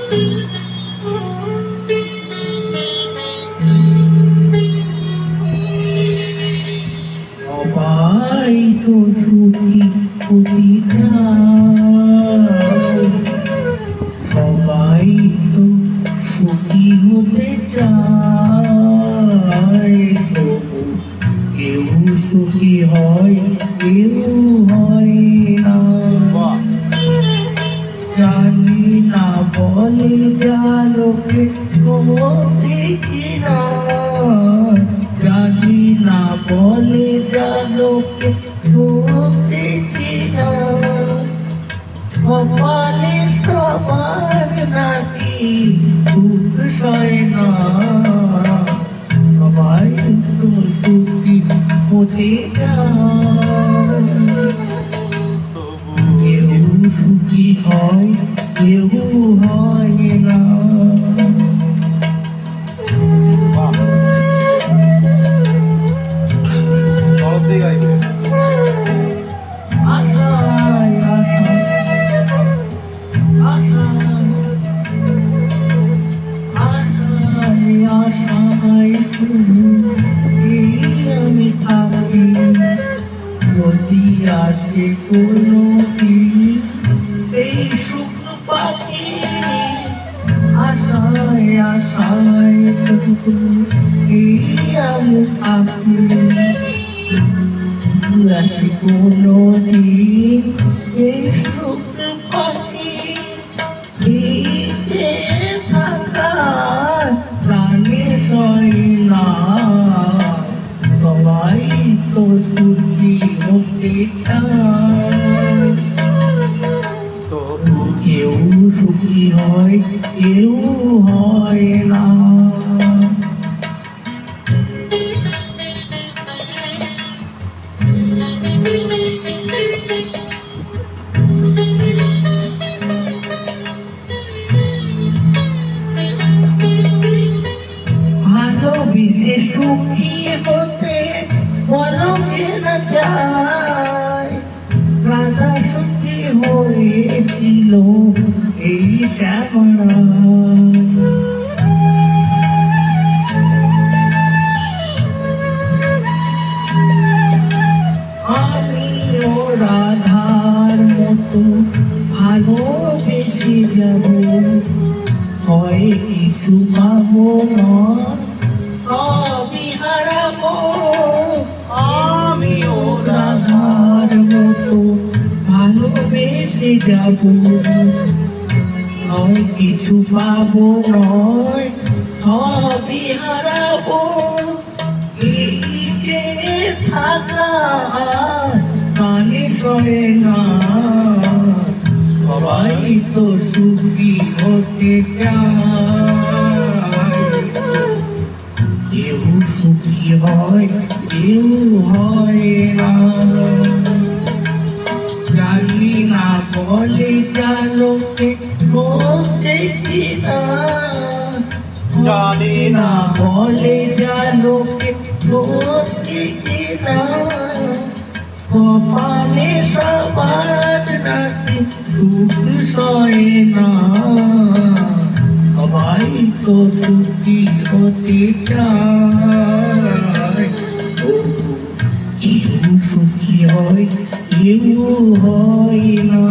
সবাই তো সুখী হতে চায়, সবাই তো সুখী হতে চায়, তবু কেউ সুখী হয় কেউ হয় না। জানি না বলে যা লোকে সত্যি কিনা, জানি না বলে যা লোকে সত্যি কিনা, কপালে সবার নাকি দুঃখ সয় না। সবাই তো সুখী হতে চায়, কেউ সুখী হয় কেউ হয় না। আশায় আশায় আশায় আশায় আশায় এই আমি থাকি, যদি আসে কোনো দিন এই সুখ পাখি। আশায় আশায় এই আমি থাকি, আসে কোনো দিন এই সুখ পাখি। এই যে থাকা প্রাণে সয় না, সবাই তো সুখী হতে চায়, তবু কেউ সুখী হয় কেউ হয় না। ভালোবেসে সুখী হতে বলকে না চায়, রাধা সুখী হয়েছিল এই শ্যামরা। আমিও রাধার মতো ভালোবেসে যাব, হয় কিছু পাবো না সবই হারাবো। আমিও রাধার মতো ভালোবেসে যাব, নয় কিছু পাবো নয় সবই হারাবো। এই যে থাকা প্রাণে সয় না, সবাই তো সুখী হতে চায়, কেউ সুখী হয় কেউ হয় না। জানি না বলে যা লোকে সত্যি কিনা, জানি না বলে যা লোকে সত্যি কিনা, কপালে সবার নাকি দুঃখ সয় না। সবাই তো সুখী হতে চায়, তবু কেউ সুখী হয় কেউ হয় না।